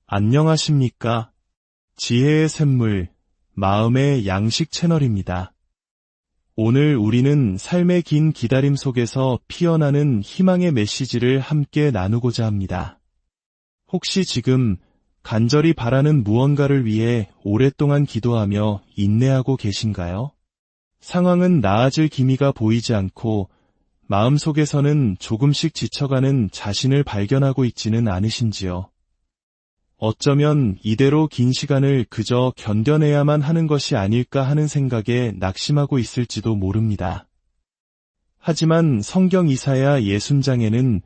안녕하십니까? 지혜의 샘물, 마음의 양식 채널입니다. 오늘 우리는 삶의 긴 기다림 속에서 피어나는 희망의 메시지를 함께 나누고자 합니다. 혹시 지금 간절히 바라는 무언가를 위해 오랫동안 기도하며 인내하고 계신가요? 상황은 나아질 기미가 보이지 않고 마음속에서는 조금씩 지쳐가는 자신을 발견하고 있지는 않으신지요? 어쩌면 이대로 긴 시간을 그저 견뎌내야만 하는 것이 아닐까 하는 생각에 낙심하고 있을지도 모릅니다. 하지만 성경 이사야 60장에는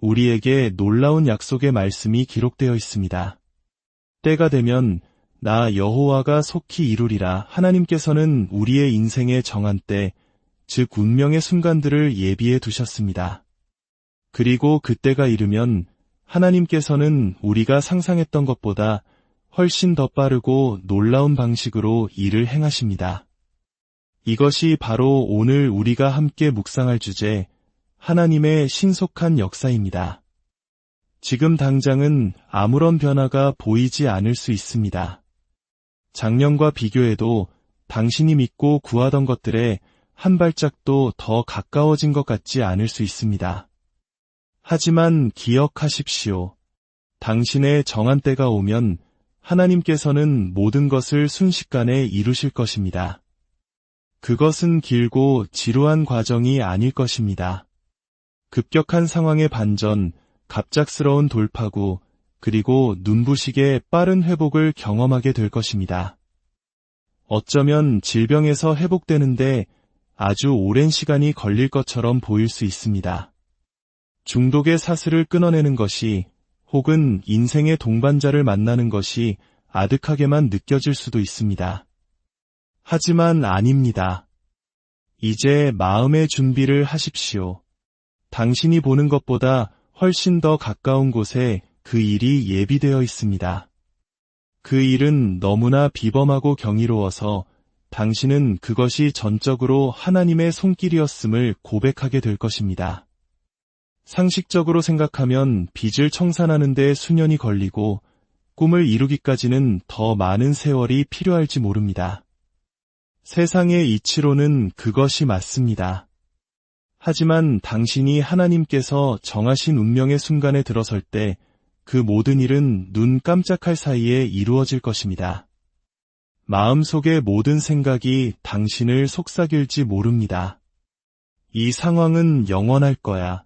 우리에게 놀라운 약속의 말씀이 기록되어 있습니다. 때가 되면 나 여호와가 속히 이루리라. 하나님께서는 우리의 인생의 정한 때, 즉 운명의 순간들을 예비해 두셨습니다. 그리고 그때가 이르면 하나님께서는 우리가 상상했던 것보다 훨씬 더 빠르고 놀라운 방식으로 일을 행하십니다. 이것이 바로 오늘 우리가 함께 묵상할 주제, 하나님의 신속한 역사입니다. 지금 당장은 아무런 변화가 보이지 않을 수 있습니다. 작년과 비교해도 당신이 믿고 구하던 것들에 한 발짝도 더 가까워진 것 같지 않을 수 있습니다. 하지만 기억하십시오. 당신의 정한 때가 오면 하나님께서는 모든 것을 순식간에 이루실 것입니다. 그것은 길고 지루한 과정이 아닐 것입니다. 급격한 상황의 반전, 갑작스러운 돌파구, 그리고 눈부시게 빠른 회복을 경험하게 될 것입니다. 어쩌면 질병에서 회복되는데 아주 오랜 시간이 걸릴 것처럼 보일 수 있습니다. 중독의 사슬을 끊어내는 것이 혹은 인생의 동반자를 만나는 것이 아득하게만 느껴질 수도 있습니다. 하지만 아닙니다. 이제 마음의 준비를 하십시오. 당신이 보는 것보다 훨씬 더 가까운 곳에 그 일이 예비되어 있습니다. 그 일은 너무나 비범하고 경이로워서 당신은 그것이 전적으로 하나님의 손길이었음을 고백하게 될 것입니다. 상식적으로 생각하면 빚을 청산하는 데 수년이 걸리고 꿈을 이루기까지는 더 많은 세월이 필요할지 모릅니다. 세상의 이치로는 그것이 맞습니다. 하지만 당신이 하나님께서 정하신 운명의 순간에 들어설 때 그 모든 일은 눈 깜짝할 사이에 이루어질 것입니다. 마음속의 모든 생각이 당신을 속삭일지 모릅니다. 이 상황은 영원할 거야.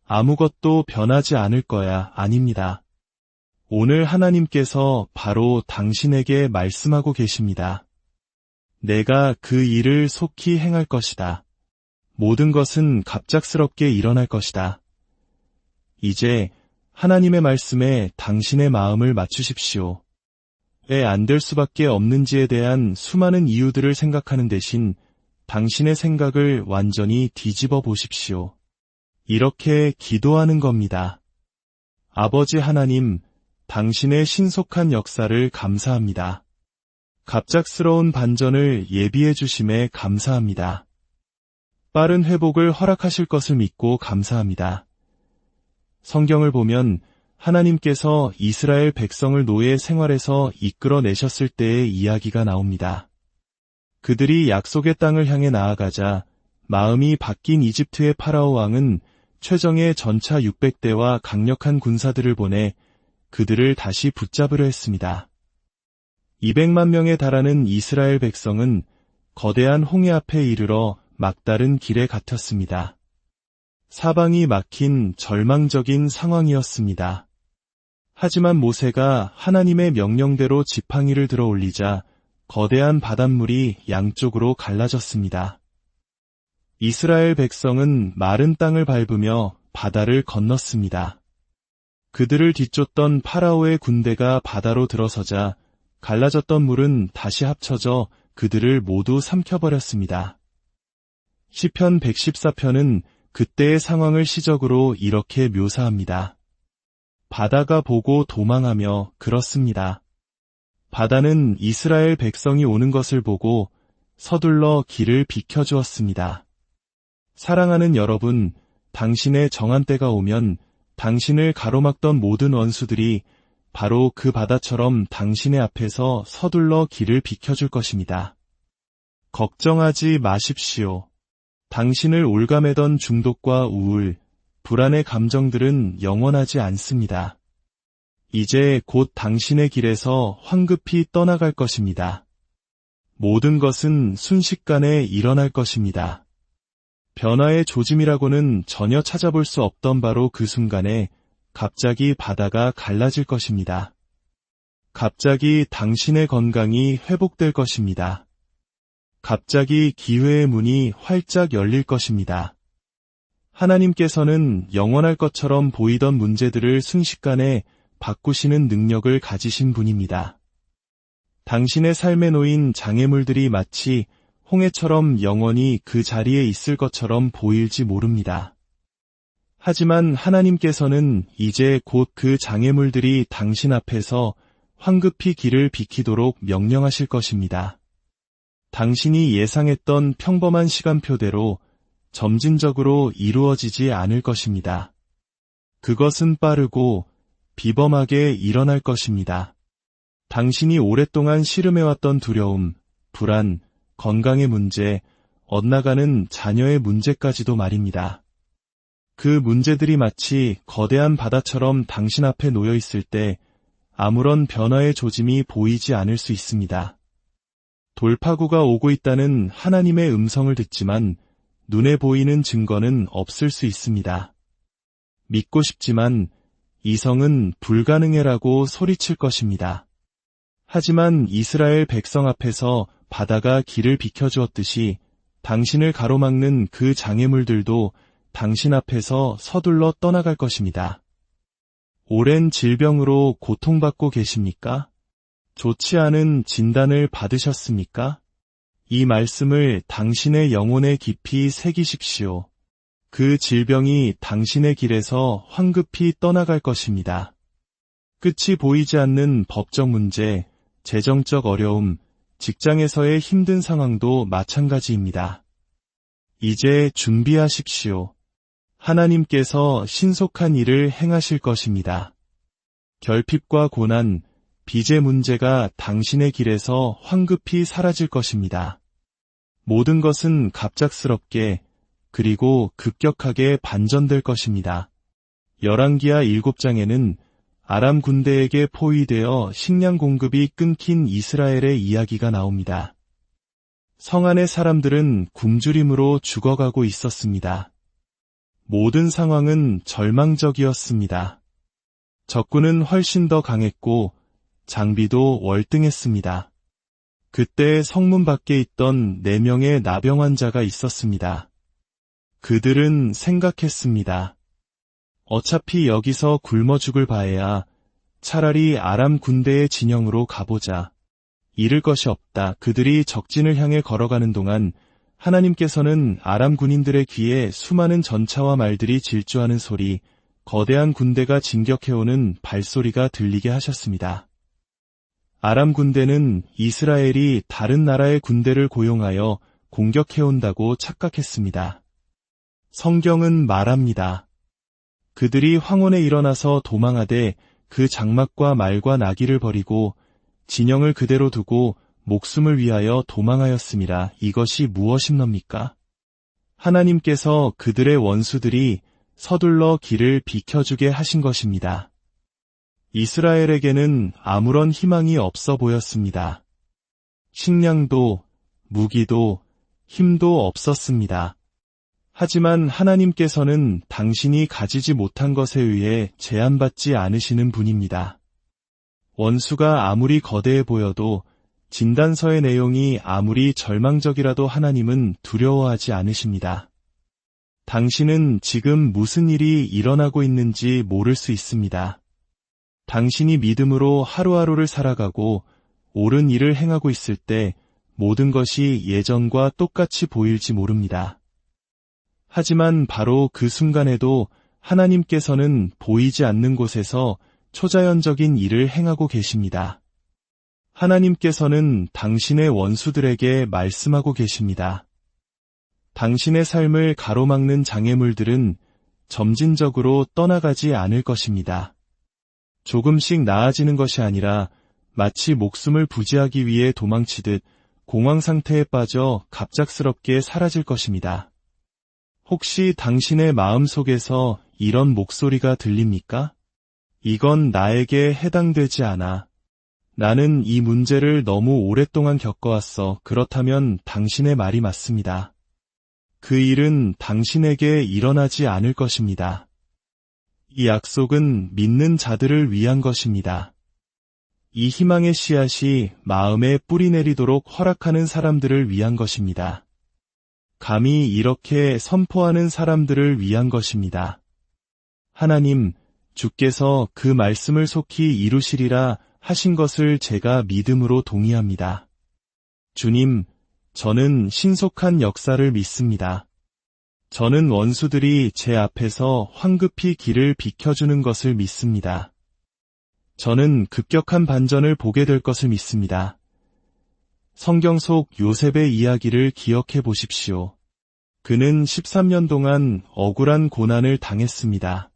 아무것도 변하지 않을 거야. 아닙니다. 오늘 하나님께서 바로 당신에게 말씀하고 계십니다. 내가 그 일을 속히 행할 것이다. 모든 것은 갑작스럽게 일어날 것이다. 이제 하나님의 말씀에 당신의 마음을 맞추십시오. 왜 안 될 수밖에 없는지에 대한 수많은 이유들을 생각하는 대신 당신의 생각을 완전히 뒤집어 보십시오. 이렇게 기도하는 겁니다. 아버지 하나님, 당신의 신속한 역사를 감사합니다. 갑작스러운 반전을 예비해 주심에 감사합니다. 빠른 회복을 허락하실 것을 믿고 감사합니다. 성경을 보면 하나님께서 이스라엘 백성을 노예 생활에서 이끌어내셨을 때의 이야기가 나옵니다. 그들이 약속의 땅을 향해 나아가자 마음이 바뀐 이집트의 파라오 왕은 최정예 전차 600대와 강력한 군사들을 보내 그들을 다시 붙잡으려 했습니다. 200만 명에 달하는 이스라엘 백성은 거대한 홍해 앞에 이르러 막다른 길에 갇혔습니다. 사방이 막힌 절망적인 상황이었습니다. 하지만 모세가 하나님의 명령대로 지팡이를 들어 올리자 거대한 바닷물이 양쪽으로 갈라졌습니다. 이스라엘 백성은 마른 땅을 밟으며 바다를 건넜습니다. 그들을 뒤쫓던 파라오의 군대가 바다로 들어서자 갈라졌던 물은 다시 합쳐져 그들을 모두 삼켜버렸습니다. 시편 114편은 그때의 상황을 시적으로 이렇게 묘사합니다. 바다가 보고 도망하며 그렇습니다. 바다는 이스라엘 백성이 오는 것을 보고 서둘러 길을 비켜주었습니다. 사랑하는 여러분, 당신의 정한 때가 오면 당신을 가로막던 모든 원수들이 바로 그 바다처럼 당신의 앞에서 서둘러 길을 비켜줄 것입니다. 걱정하지 마십시오. 당신을 올가매던 중독과 우울, 불안의 감정들은 영원하지 않습니다. 이제 곧 당신의 길에서 황급히 떠나갈 것입니다. 모든 것은 순식간에 일어날 것입니다. 변화의 조짐이라고는 전혀 찾아볼 수 없던 바로 그 순간에 갑자기 바다가 갈라질 것입니다. 갑자기 당신의 건강이 회복될 것입니다. 갑자기 기회의 문이 활짝 열릴 것입니다. 하나님께서는 영원할 것처럼 보이던 문제들을 순식간에 바꾸시는 능력을 가지신 분입니다. 당신의 삶에 놓인 장애물들이 마치 홍해처럼 영원히 그 자리에 있을 것처럼 보일지 모릅니다. 하지만 하나님께서는 이제 곧 그 장애물들이 당신 앞에서 황급히 길을 비키도록 명령하실 것입니다. 당신이 예상했던 평범한 시간표대로 점진적으로 이루어지지 않을 것입니다. 그것은 빠르고 비범하게 일어날 것입니다. 당신이 오랫동안 씨름해왔던 두려움, 불안, 건강의 문제, 엇나가는 자녀의 문제까지도 말입니다. 그 문제들이 마치 거대한 바다처럼 당신 앞에 놓여 있을 때 아무런 변화의 조짐이 보이지 않을 수 있습니다. 돌파구가 오고 있다는 하나님의 음성을 듣지만 눈에 보이는 증거는 없을 수 있습니다. 믿고 싶지만 이성은 불가능해라고 소리칠 것입니다. 하지만 이스라엘 백성 앞에서 바다가 길을 비켜주었듯이 당신을 가로막는 그 장애물들도 당신 앞에서 서둘러 떠나갈 것입니다. 오랜 질병으로 고통받고 계십니까? 좋지 않은 진단을 받으셨습니까? 이 말씀을 당신의 영혼에 깊이 새기십시오. 그 질병이 당신의 길에서 황급히 떠나갈 것입니다. 끝이 보이지 않는 법적 문제, 재정적 어려움, 직장에서의 힘든 상황도 마찬가지입니다. 이제 준비하십시오. 하나님께서 신속한 일을 행하실 것입니다. 결핍과 고난, 빚의 문제가 당신의 길에서 황급히 사라질 것입니다. 모든 것은 갑작스럽게 그리고 급격하게 반전될 것입니다. 열왕기하 7장에는 아람 군대에게 포위되어 식량 공급이 끊긴 이스라엘의 이야기가 나옵니다. 성 안의 사람들은 굶주림으로 죽어가고 있었습니다. 모든 상황은 절망적이었습니다. 적군은 훨씬 더 강했고 장비도 월등했습니다. 그때 성문 밖에 있던 4명의 나병 환자가 있었습니다. 그들은 생각했습니다. 어차피 여기서 굶어 죽을 바에야 차라리 아람 군대의 진영으로 가보자. 잃을 것이 없다. 그들이 적진을 향해 걸어가는 동안 하나님께서는 아람 군인들의 귀에 수많은 전차와 말들이 질주하는 소리, 거대한 군대가 진격해오는 발소리가 들리게 하셨습니다. 아람 군대는 이스라엘이 다른 나라의 군대를 고용하여 공격해온다고 착각했습니다. 성경은 말합니다. 그들이 황혼에 일어나서 도망하되 그 장막과 말과 나귀를 버리고 진영을 그대로 두고 목숨을 위하여 도망하였음이라. 이것이 무엇입니까? 하나님께서 그들의 원수들이 서둘러 길을 비켜주게 하신 것입니다. 이스라엘에게는 아무런 희망이 없어 보였습니다. 식량도 무기도 힘도 없었습니다. 하지만 하나님께서는 당신이 가지지 못한 것에 의해 제한받지 않으시는 분입니다. 원수가 아무리 거대해 보여도 진단서의 내용이 아무리 절망적이라도 하나님은 두려워하지 않으십니다. 당신은 지금 무슨 일이 일어나고 있는지 모를 수 있습니다. 당신이 믿음으로 하루하루를 살아가고 옳은 일을 행하고 있을 때 모든 것이 예전과 똑같이 보일지 모릅니다. 하지만 바로 그 순간에도 하나님께서는 보이지 않는 곳에서 초자연적인 일을 행하고 계십니다. 하나님께서는 당신의 원수들에게 말씀하고 계십니다. 당신의 삶을 가로막는 장애물들은 점진적으로 떠나가지 않을 것입니다. 조금씩 나아지는 것이 아니라 마치 목숨을 부지하기 위해 도망치듯 공황 상태에 빠져 갑작스럽게 사라질 것입니다. 혹시 당신의 마음 속에서 이런 목소리가 들립니까? 이건 나에게 해당되지 않아. 나는 이 문제를 너무 오랫동안 겪어왔어. 그렇다면 당신의 말이 맞습니다. 그 일은 당신에게 일어나지 않을 것입니다. 이 약속은 믿는 자들을 위한 것입니다. 이 희망의 씨앗이 마음에 뿌리 내리도록 허락하는 사람들을 위한 것입니다. 감히 이렇게 선포하는 사람들을 위한 것입니다. 하나님, 주께서 그 말씀을 속히 이루시리라 하신 것을 제가 믿음으로 동의합니다. 주님, 저는 신속한 역사를 믿습니다. 저는 원수들이 제 앞에서 황급히 길을 비켜주는 것을 믿습니다. 저는 급격한 반전을 보게 될 것을 믿습니다. 성경 속 요셉의 이야기를 기억해 보십시오. 그는 13년 동안 억울한 고난을 당했습니다.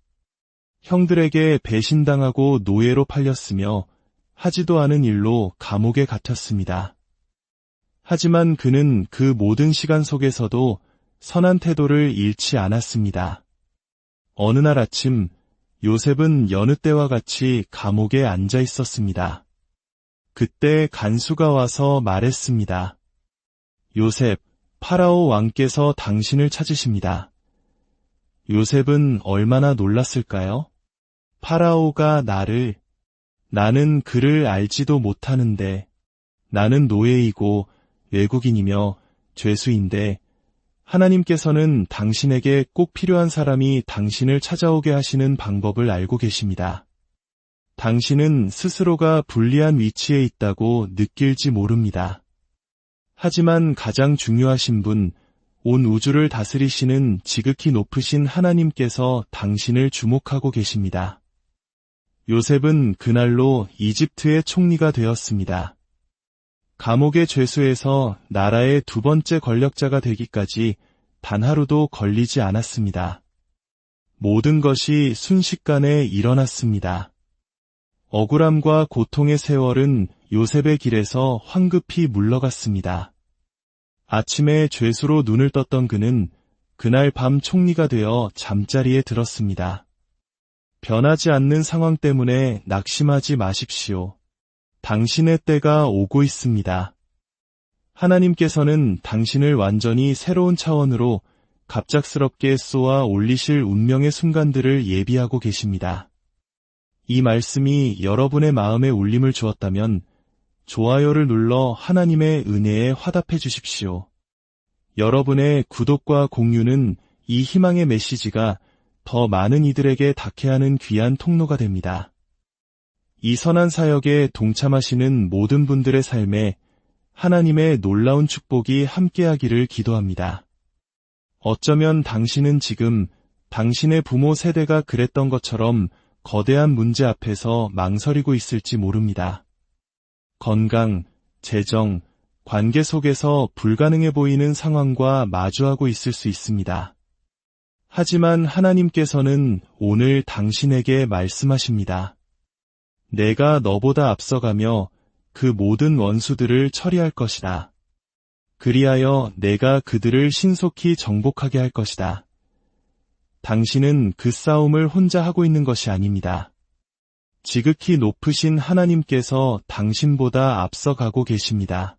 형들에게 배신당하고 노예로 팔렸으며 하지도 않은 일로 감옥에 갇혔습니다. 하지만 그는 그 모든 시간 속에서도 선한 태도를 잃지 않았습니다. 어느 날 아침 요셉은 여느 때와 같이 감옥에 앉아 있었습니다. 그때 간수가 와서 말했습니다. 요셉, 파라오 왕께서 당신을 찾으십니다. 요셉은 얼마나 놀랐을까요? 파라오가 나는 그를 알지도 못하는데, 나는 노예이고 외국인이며 죄수인데, 하나님께서는 당신에게 꼭 필요한 사람이 당신을 찾아오게 하시는 방법을 알고 계십니다. 당신은 스스로가 불리한 위치에 있다고 느낄지 모릅니다. 하지만 가장 중요하신 분, 온 우주를 다스리시는 지극히 높으신 하나님께서 당신을 주목하고 계십니다. 요셉은 그날로 이집트의 총리가 되었습니다. 감옥의 죄수에서 나라의 두 번째 권력자가 되기까지 단 하루도 걸리지 않았습니다. 모든 것이 순식간에 일어났습니다. 억울함과 고통의 세월은 요셉의 길에서 황급히 물러갔습니다. 아침에 죄수로 눈을 떴던 그는 그날 밤 총리가 되어 잠자리에 들었습니다. 변하지 않는 상황 때문에 낙심하지 마십시오. 당신의 때가 오고 있습니다. 하나님께서는 당신을 완전히 새로운 차원으로 갑작스럽게 쏘아 올리실 운명의 순간들을 예비하고 계십니다. 이 말씀이 여러분의 마음에 울림을 주었다면 좋아요를 눌러 하나님의 은혜에 화답해 주십시오. 여러분의 구독과 공유는 이 희망의 메시지가 더 많은 이들에게 닿게 하는 귀한 통로가 됩니다. 이 선한 사역에 동참하시는 모든 분들의 삶에 하나님의 놀라운 축복이 함께하기를 기도합니다. 어쩌면 당신은 지금 당신의 부모 세대가 그랬던 것처럼 거대한 문제 앞에서 망설이고 있을지 모릅니다. 건강, 재정, 관계 속에서 불가능해 보이는 상황과 마주하고 있을 수 있습니다. 하지만 하나님께서는 오늘 당신에게 말씀하십니다. 내가 너보다 앞서가며 그 모든 원수들을 처리할 것이다. 그리하여 내가 그들을 신속히 정복하게 할 것이다. 당신은 그 싸움을 혼자 하고 있는 것이 아닙니다. 지극히 높으신 하나님께서 당신보다 앞서가고 계십니다.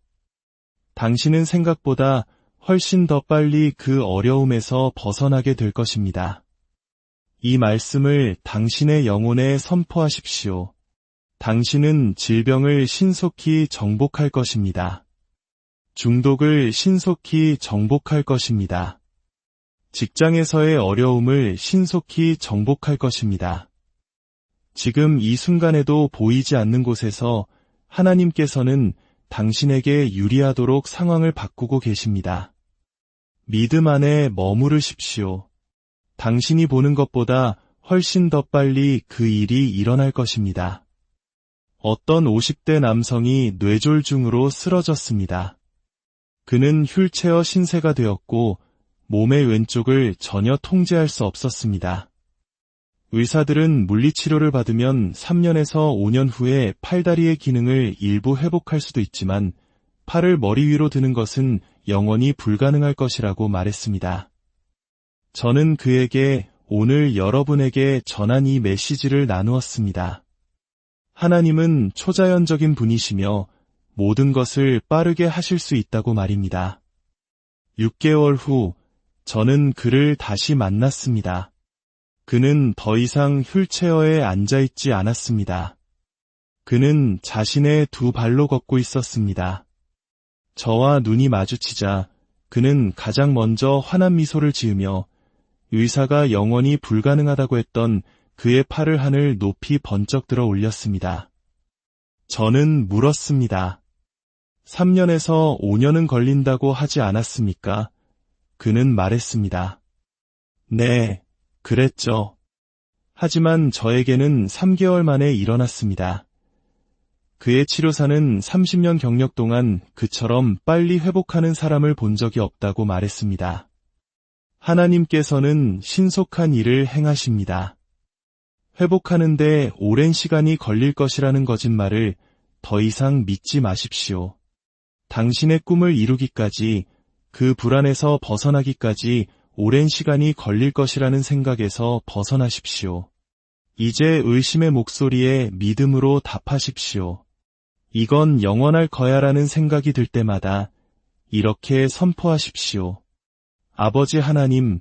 당신은 생각보다 훨씬 더 빨리 그 어려움에서 벗어나게 될 것입니다. 이 말씀을 당신의 영혼에 선포하십시오. 당신은 질병을 신속히 정복할 것입니다. 중독을 신속히 정복할 것입니다. 직장에서의 어려움을 신속히 정복할 것입니다. 지금 이 순간에도 보이지 않는 곳에서 하나님께서는 당신에게 유리하도록 상황을 바꾸고 계십니다. 믿음 안에 머무르십시오. 당신이 보는 것보다 훨씬 더 빨리 그 일이 일어날 것입니다. 어떤 50대 남성이 뇌졸중으로 쓰러졌습니다. 그는 휠체어 신세가 되었고 몸의 왼쪽을 전혀 통제할 수 없었습니다. 의사들은 물리치료를 받으면 3년에서 5년 후에 팔다리의 기능을 일부 회복할 수도 있지만 팔을 머리 위로 드는 것은 영원히 불가능할 것이라고 말했습니다. 저는 그에게 오늘 여러분에게 전한 이 메시지를 나누었습니다. 하나님은 초자연적인 분이시며 모든 것을 빠르게 하실 수 있다고 말입니다. 6개월 후 저는 그를 다시 만났습니다. 그는 더 이상 휠체어에 앉아있지 않았습니다. 그는 자신의 두 발로 걷고 있었습니다. 저와 눈이 마주치자 그는 가장 먼저 환한 미소를 지으며 의사가 영원히 불가능하다고 했던 그의 팔을 하늘 높이 번쩍 들어 올렸습니다. 저는 물었습니다. 3년에서 5년은 걸린다고 하지 않았습니까? 그는 말했습니다. 네, 그랬죠. 하지만 저에게는 3개월 만에 일어났습니다. 그의 치료사는 30년 경력 동안 그처럼 빨리 회복하는 사람을 본 적이 없다고 말했습니다. 하나님께서는 신속한 일을 행하십니다. 회복하는데 오랜 시간이 걸릴 것이라는 거짓말을 더 이상 믿지 마십시오. 당신의 꿈을 이루기까지, 그 불안에서 벗어나기까지 오랜 시간이 걸릴 것이라는 생각에서 벗어나십시오. 이제 의심의 목소리에 믿음으로 답하십시오. 이건 영원할 거야라는 생각이 들 때마다 이렇게 선포하십시오. 아버지 하나님,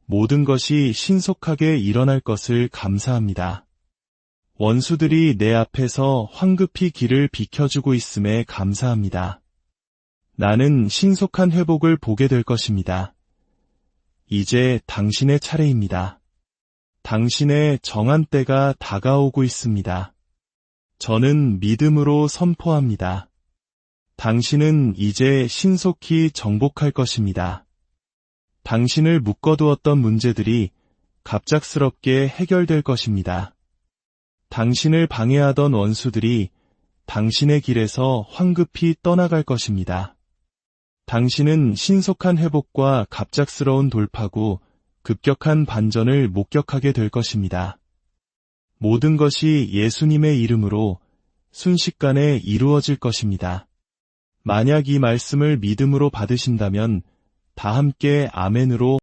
모든 것이 신속하게 일어날 것을 감사합니다. 원수들이 내 앞에서 황급히 길을 비켜주고 있음에 감사합니다. 나는 신속한 회복을 보게 될 것입니다. 이제 당신의 차례입니다. 당신의 정한 때가 다가오고 있습니다. 저는 믿음으로 선포합니다. 당신은 이제 신속히 정복할 것입니다. 당신을 묶어두었던 문제들이 갑작스럽게 해결될 것입니다. 당신을 방해하던 원수들이 당신의 길에서 황급히 떠나갈 것입니다. 당신은 신속한 회복과 갑작스러운 돌파구, 급격한 반전을 목격하게 될 것입니다. 모든 것이 예수님의 이름으로 순식간에 이루어질 것입니다. 만약 이 말씀을 믿음으로 받으신다면 다 함께 아멘으로